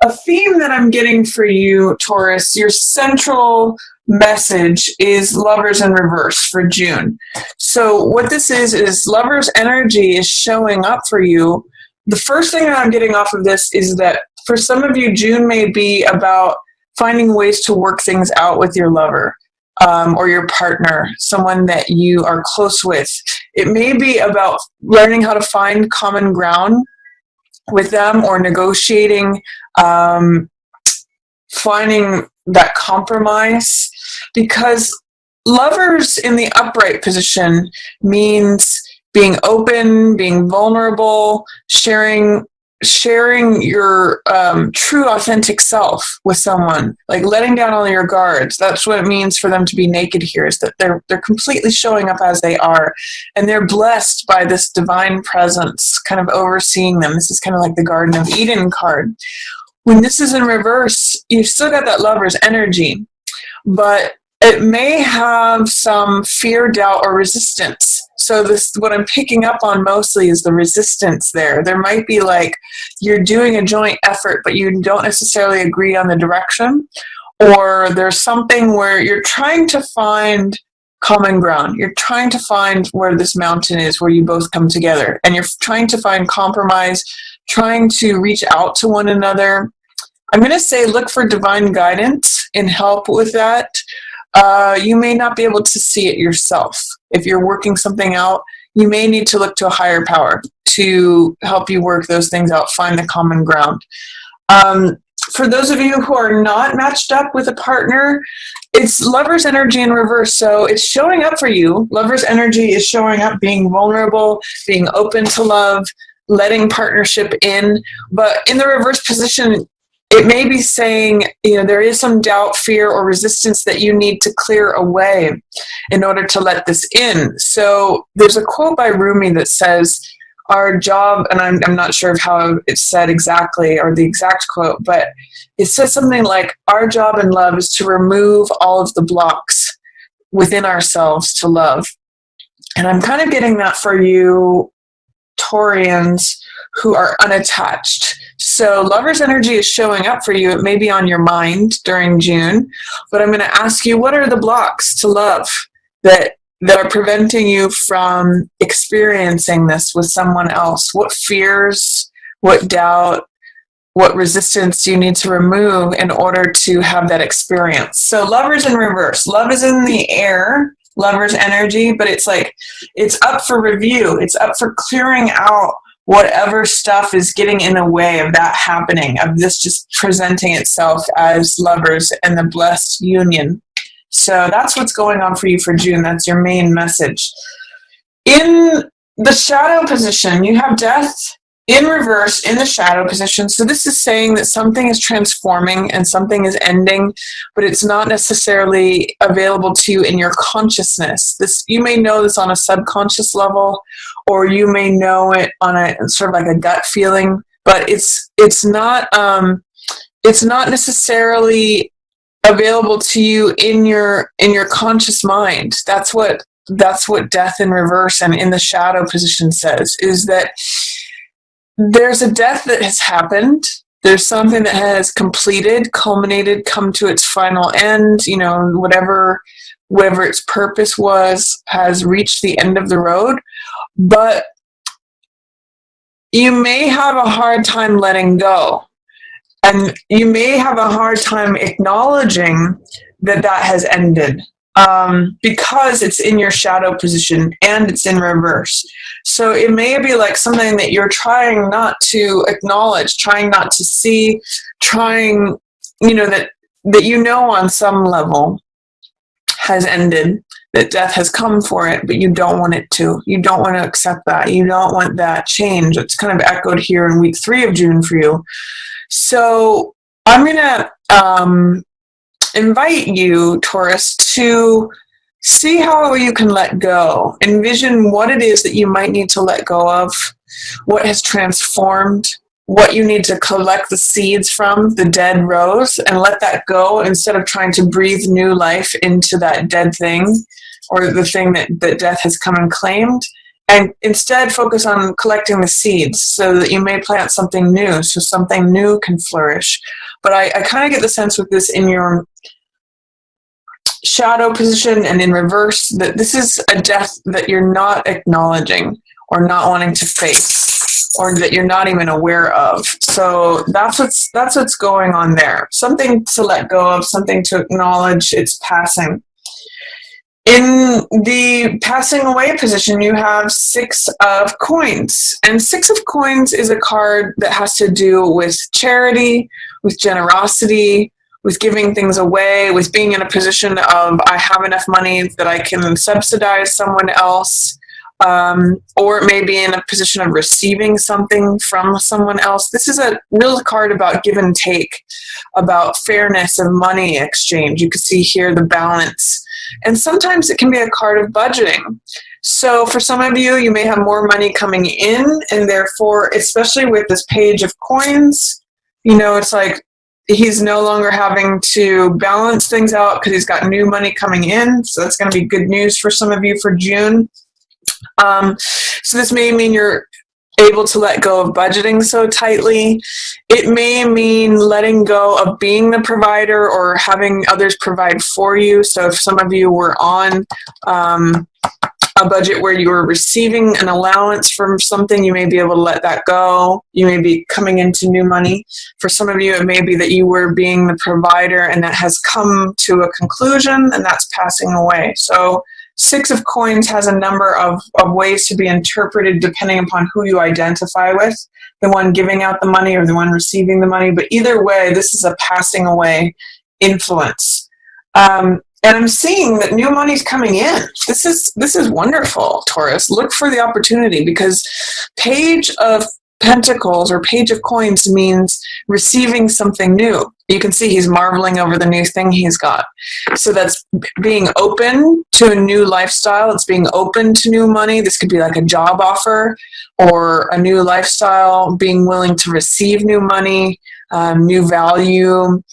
a theme that I'm getting for you, Taurus, your central message is lovers in reverse for June. So what this is lovers energy is showing up for you. The first thing that I'm getting off of this is that for some of you, June may be about finding ways to work things out with your lover. Or your partner, someone that you are close with. It may be about learning how to find common ground with them or negotiating, finding that compromise, because lovers in the upright position means being open, being vulnerable, sharing your true authentic self with someone, like letting down all your guards. That's what it means for them to be naked here, is that they're completely showing up as they are, and they're blessed by this divine presence kind of overseeing them. This is kind of like the Garden of Eden card. When this is in reverse, you've still got that lover's energy, but it may have some fear, doubt, or resistance. So this, what I'm picking up on mostly is the resistance there. There might be like you're doing a joint effort, but you don't necessarily agree on the direction. Or there's something where you're trying to find common ground. You're trying to find where this mountain is, where you both come together. And you're trying to find compromise, trying to reach out to one another. I'm going to say look for divine guidance and help with that. You may not be able to see it yourself. If you're working something out, you may need to look to a higher power to help you work those things out, find the common ground. For those of you who are not matched up with a partner, it's lover's energy in reverse. So it's showing up for you. Lover's energy is showing up being vulnerable, being open to love, letting partnership in. But in the reverse position, it may be saying, there is some doubt, fear, or resistance that you need to clear away in order to let this in. So there's a quote by Rumi that says, our job, and I'm not sure of how it's said exactly, or the exact quote, but it says something like, our job in love is to remove all of the blocks within ourselves to love. And I'm kind of getting that for you, Taurians, who are unattached. So lover's energy is showing up for you. It may be on your mind during June, but I'm going to ask you, what are the blocks to love that are preventing you from experiencing this with someone else? What fears, what doubt, what resistance do you need to remove in order to have that experience? So lover's in reverse. Love is in the air, lover's energy, but it's like, it's up for review. It's up for clearing out whatever stuff is getting in the way of that happening, of this just presenting itself as lovers and the blessed union. So that's what's going on for you for June. That's your main message. In the shadow position, you have death in reverse in the shadow position. So this is saying that something is transforming and something is ending, but it's not necessarily available to you in your consciousness. You may know this on a subconscious level, or you may know it on a sort of like a gut feeling, but it's not necessarily available to you in your conscious mind. That's what death in reverse and in the shadow position says, is that there's a death that has happened. There's something that has completed, culminated, come to its final end, whatever its purpose was, has reached the end of the road. But you may have a hard time letting go. And you may have a hard time acknowledging that has ended, because it's in your shadow position and it's in reverse. So it may be like something that you're trying not to acknowledge, trying not to see, trying, that on some level has ended, that death has come for it, but you don't want it to. You don't want to accept that. You don't want that change. It's kind of echoed here in week 3 of June for you. So I'm going to invite you, Taurus, to see how you can let go. Envision what it is that you might need to let go of, what has transformed, what you need to collect the seeds from, the dead rose, and let that go instead of trying to breathe new life into that dead thing or the thing that death has come and claimed. and instead focus on collecting the seeds so that you may plant something new, so something new can flourish. But I kind of get the sense with this in your shadow position and in reverse that this is a death that you're not acknowledging or not wanting to face, or that you're not even aware of. So that's what's going on there. Something to let go of, something to acknowledge it's passing. In the passing away position, you have 6 of coins. And 6 of coins is a card that has to do with charity, with generosity, with giving things away, with being in a position of I have enough money that I can subsidize someone else, or maybe in a position of receiving something from someone else. This is a real card about give and take, about fairness of money exchange. You can see here the balance. And sometimes it can be a card of budgeting. So for some of you, you may have more money coming in, and therefore, especially with this page of coins, you know, it's like he's no longer having to balance things out because he's got new money coming in. So that's going to be good news for some of you for June. So this may mean you're able to let go of budgeting so tightly. It may mean letting go of being the provider or having others provide for you. So if some of you were on a budget where you were receiving an allowance from something, you may be able to let that go. You may be coming into new money. For some of you, it may be that you were being the provider and that has come to a conclusion and that's passing away. So 6 of coins has a number of ways to be interpreted depending upon who you identify with, the one giving out the money or the one receiving the money. But either way, this is a passing away influence. And I'm seeing that new money's coming in. This is wonderful, Taurus. Look for the opportunity, because Page of Pentacles or Page of Coins means receiving something new. You can see he's marveling over the new thing he's got. So that's being open to a new lifestyle. It's being open to new money. This could be like a job offer or a new lifestyle, being willing to receive new money, new value.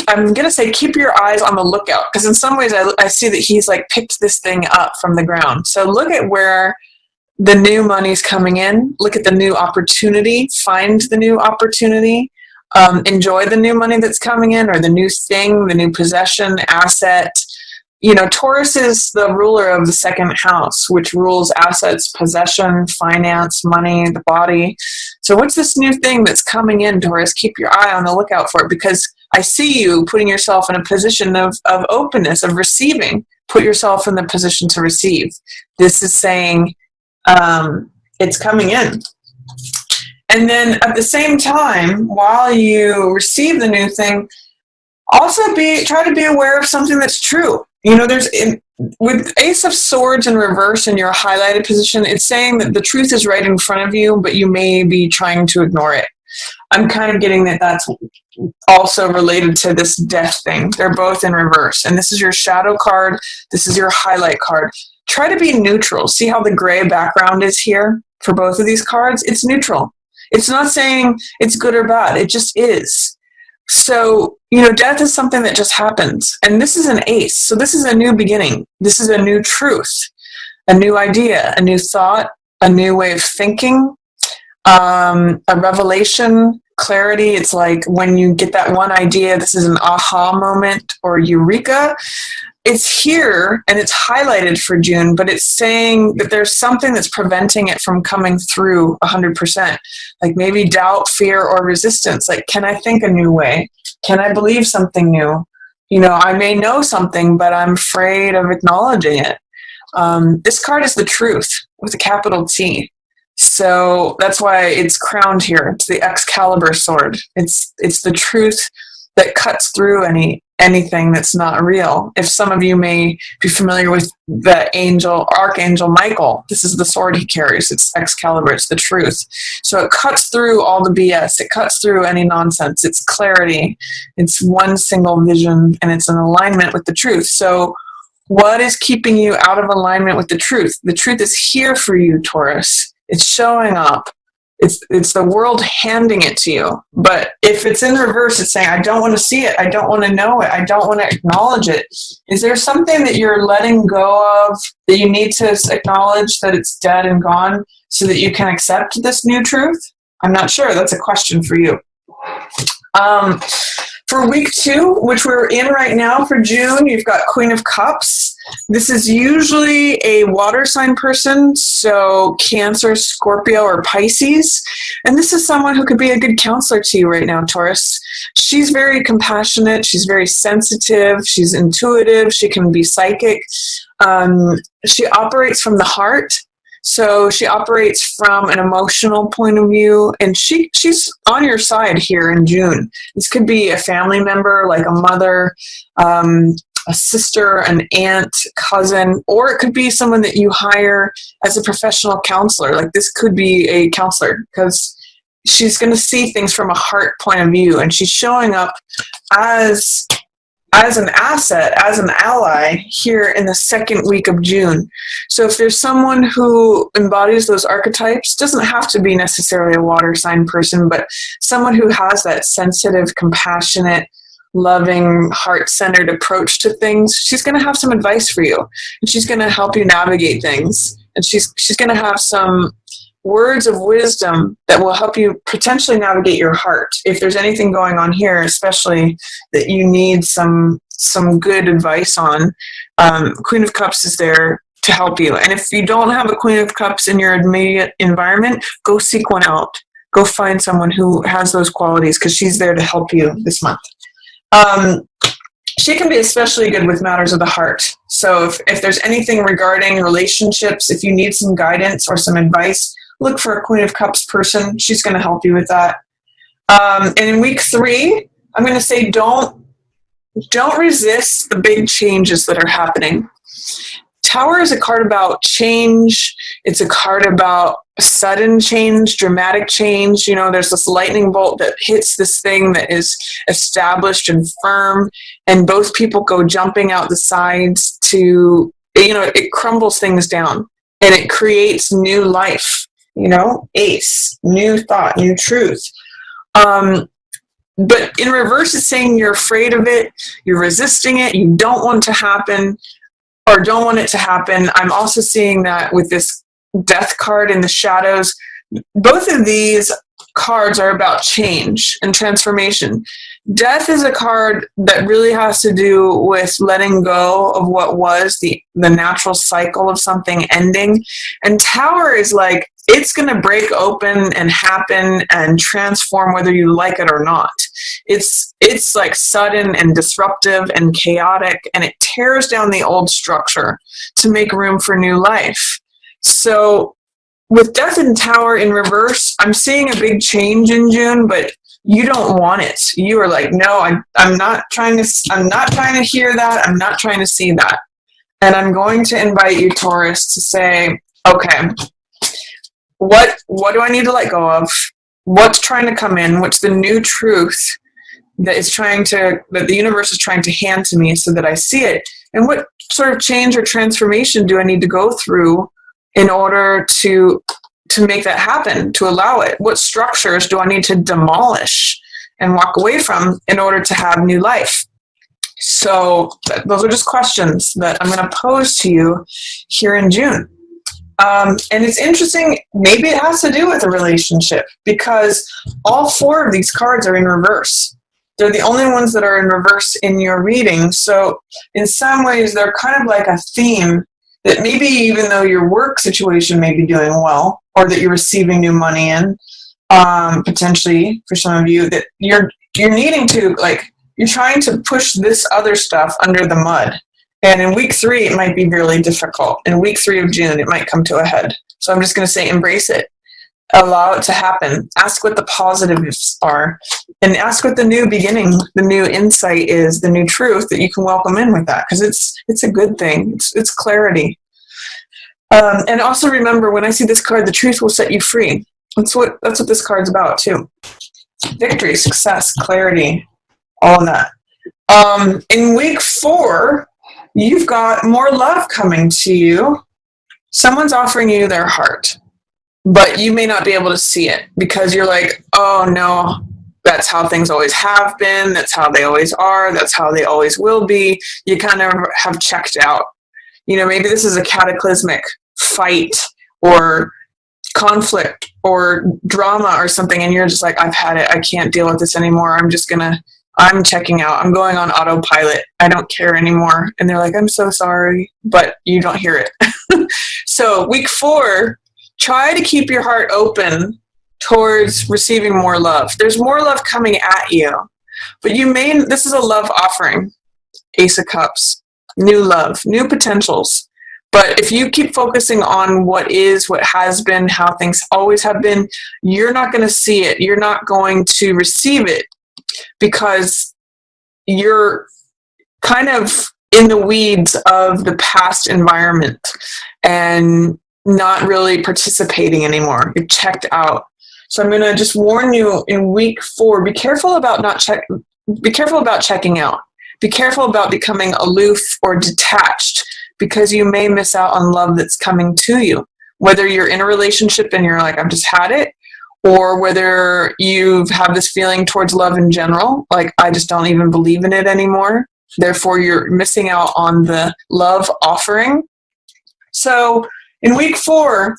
I'm going to say keep your eyes on the lookout, because in some ways I see that he's like picked this thing up from the ground. So look at where the new money's coming in. Look at the new opportunity. Find the new opportunity. Enjoy the new money that's coming in, or the new thing, the new possession, asset. You know, Taurus is the ruler of the 2nd house, which rules assets, possession, finance, money, the body. So what's this new thing that's coming in, Taurus? Keep your eye on the lookout for it, because I see you putting yourself in a position of openness, of receiving. Put yourself in the position to receive. This is saying it's coming in. And then at the same time, while you receive the new thing, also try to be aware of something that's true. You know, with Ace of Swords in reverse in your highlighted position, it's saying that the truth is right in front of you, but you may be trying to ignore it. I'm kind of getting that that's also related to this death thing. They're both in reverse. And this is your shadow card. This is your highlight card. Try to be neutral. See how the gray background is here for both of these cards? It's neutral. It's not saying it's good or bad. It just is. So, you know, death is something that just happens. And this is an ace. So this is a new beginning. This is a new truth, a new idea, a new thought, a new way of thinking, a revelation, clarity. It's like when you get that one idea, this is an aha moment or eureka. It's here and it's highlighted for June, but it's saying that there's something that's preventing it from coming through 100%. Like maybe doubt, fear, or resistance. Like, can I think a new way? Can I believe something new? You know, I may know something, but I'm afraid of acknowledging it. This card is the truth with a capital T. So that's why it's crowned here. It's the Excalibur sword. It's the truth that cuts through anything that's not real. If some of you may be familiar with the Archangel Michael, this is the sword he carries. It's Excalibur. It's the truth. So it cuts through all the BS. It cuts through any nonsense. It's clarity. It's one single vision, and it's in alignment with the truth. So what is keeping you out of alignment with the truth? The truth is here for you, Taurus. It's showing up. It's the world handing it to you. But if it's in reverse, it's saying, I don't want to see it. I don't want to know it. I don't want to acknowledge it. Is there something that you're letting go of that you need to acknowledge that it's dead and gone so that you can accept this new truth? I'm not sure. That's a question for you. For week 2, which we're in right now for June, you've got Queen of Cups. This is usually a water sign person, so Cancer, Scorpio, or Pisces. And this is someone who could be a good counselor to you right now, Taurus. She's very compassionate. She's very sensitive. She's intuitive. She can be psychic. She operates from the heart. So she operates from an emotional point of view, and she's on your side here in June. This could be a family member, like a mother, a sister, an aunt, cousin, or it could be someone that you hire as a professional counselor. Like this could be a counselor because she's going to see things from a heart point of view, and she's showing up as an asset, as an ally here in the second week of June. So if there's someone who embodies those archetypes, doesn't have to be necessarily a water sign person, but someone who has that sensitive, compassionate, loving, heart-centered approach to things, she's going to have some advice for you. And she's going to help you navigate things. And she's going to have some words of wisdom that will help you potentially navigate your heart. If there's anything going on here, especially that you need some good advice on, Queen of Cups is there to help you. And if you don't have a Queen of Cups in your immediate environment, go seek one out. Go find someone who has those qualities because she's there to help you this month. She can be especially good with matters of the heart. So if there's anything regarding relationships, if you need some guidance or some advice, look for a Queen of Cups person. She's going to help you with that. And in week 3, I'm going to say don't resist the big changes that are happening. Tower is a card about change. It's a card about sudden change, dramatic change. You know, there's this lightning bolt that hits this thing that is established and firm, and both people go jumping out the sides to, you know, it crumbles things down and it creates new life. You know, ace, new thought, new truth. But in reverse, it's saying you're afraid of it, you're resisting it, you don't want to happen, or don't want it to happen. I'm also seeing that with this death card in the shadows. Both of these cards are about change and transformation. Death is a card that really has to do with letting go of what was the natural cycle of something ending. And Tower is like, it's going to break open and happen and transform whether you like it or not. It's like sudden and disruptive and chaotic, and it tears down the old structure to make room for new life. So with Death and Tower in reverse, I'm seeing a big change in June, but you don't want it. You are like, no, I'm not trying to hear that. I'm not trying to see that. And I'm going to invite you, Taurus, to say, okay, what do I need to let go of? What's trying to come in? What's the new truth that the universe is trying to hand to me so that I see it? And what sort of change or transformation do I need to go through in order to make that happen, to allow it? What structures do I need to demolish and walk away from in order to have new life? So those are just questions that I'm going to pose to you here in June. And it's interesting, maybe it has to do with a relationship, because all 4 of these cards are in reverse. They're the only ones that are in reverse in your reading. So in some ways, they're kind of like a theme that maybe even though your work situation may be doing well, or that you're receiving new money in, potentially for some of you, that you're needing to, like, you're trying to push this other stuff under the mud. And in week 3, it might be really difficult. In week 3 of June, it might come to a head. So I'm just going to say, embrace it. Allow it to happen. Ask what the positives are. And ask what the new beginning, the new insight is, the new truth that you can welcome in with that. Because it's a good thing. It's clarity. And also remember, when I see this card, the truth will set you free. That's what this card's about, too. Victory, success, clarity, all of that. In week 4... you've got more love coming to you. Someone's offering you their heart. but you may not be able to see it because you're like, oh no, that's how things always have been. That's how they always are. That's how they always will be. You kind of have checked out. You know, maybe this is a cataclysmic fight or conflict or drama or something, and you're just like, I've had it. I can't deal with this anymore. I'm checking out. I'm going on autopilot. I don't care anymore. And they're like, I'm so sorry, but you don't hear it. So week 4, try to keep your heart open towards receiving more love. There's more love coming at you, but this is a love offering. Ace of Cups, new love, new potentials. But if you keep focusing on what is, what has been, how things always have been, you're not going to see it. You're not going to receive it because you're kind of in the weeds of the past environment and not really participating anymore. You're checked out. So I'm going to just warn you in week 4, be careful about checking out. Be careful about becoming aloof or detached, because you may miss out on love that's coming to you. Whether you're in a relationship and you're like, I've just had it, or whether you have this feeling towards love in general, like, I just don't even believe in it anymore. Therefore, you're missing out on the love offering. So in week 4,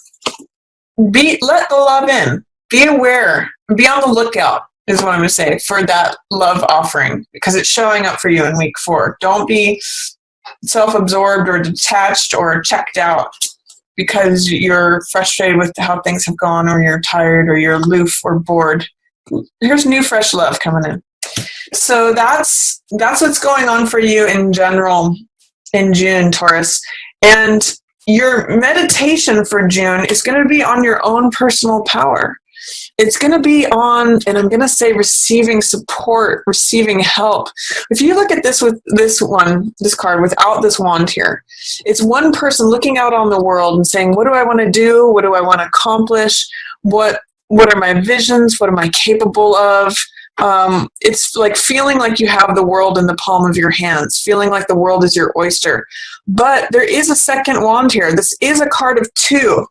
let the love in. Be aware. Be on the lookout, is what I'm going to say, for that love offering, because it's showing up for you in week 4. Don't be self-absorbed or detached or checked out because you're frustrated with how things have gone, or you're tired, or you're aloof or bored. Here's new fresh love coming in. So that's what's going on for you in general in June, Taurus. And your meditation for June is going to be on your own personal power. It's going to be on, and I'm going to say, receiving support, receiving help. If you look at this with this card without this wand here, it's one person looking out on the world and saying, what do I want to do? What do I want to accomplish? What are my visions? What am I capable of? It's like feeling like you have the world in the palm of your hands, feeling like the world is your oyster. But there is a second wand here. This is a card of 2.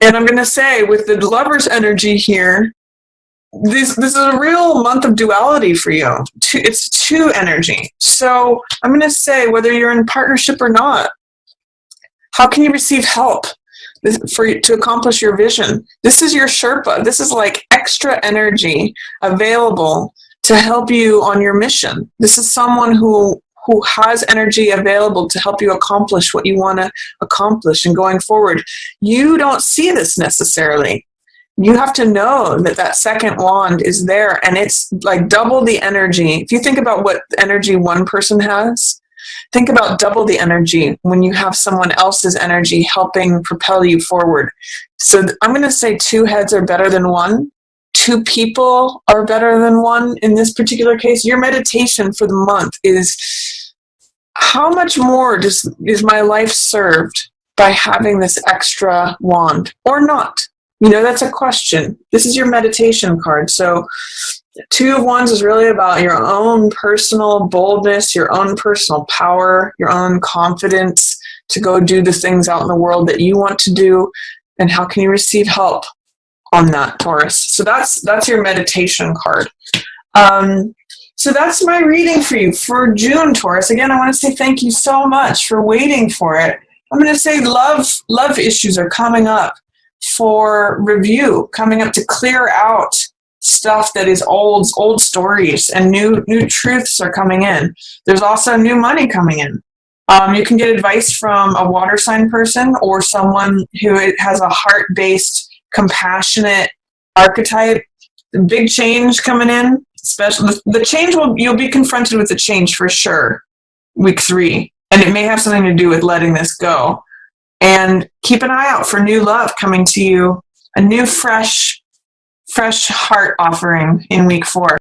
And I'm going to say, with the Lover's energy here, this is a real month of duality for you. It's 2 energy. So I'm going to say, whether you're in partnership or not, how can you receive help to accomplish your vision? This is your Sherpa. This is like extra energy available to help you on your mission. This is someone who has energy available to help you accomplish what you want to accomplish and going forward. You don't see this necessarily. You have to know that second wand is there, and it's like double the energy. If you think about what energy one person has, think about double the energy when you have someone else's energy helping propel you forward. So I'm going to say 2 heads are better than 1. 2 people are better than 1 in this particular case. Your meditation for the month is, how much more is my life served by having this extra wand or not? You know, that's a question. This is your meditation card. So 2 of Wands is really about your own personal boldness, your own personal power, your own confidence to go do the things out in the world that you want to do. And how can you receive help on that, Taurus? So that's your meditation card. So that's my reading for you for June, Taurus. Again, I want to say thank you so much for waiting for it. I'm going to say love issues are coming up for review, coming up to clear out stuff that is old stories, and new truths are coming in. There's also new money coming in. You can get advice from a water sign person or someone who has a heart-based, compassionate archetype. The big change coming in, especially the change you'll be confronted with the change for sure, week 3, and it may have something to do with letting this go. And keep an eye out for new love coming to you, a new fresh heart offering in week 4.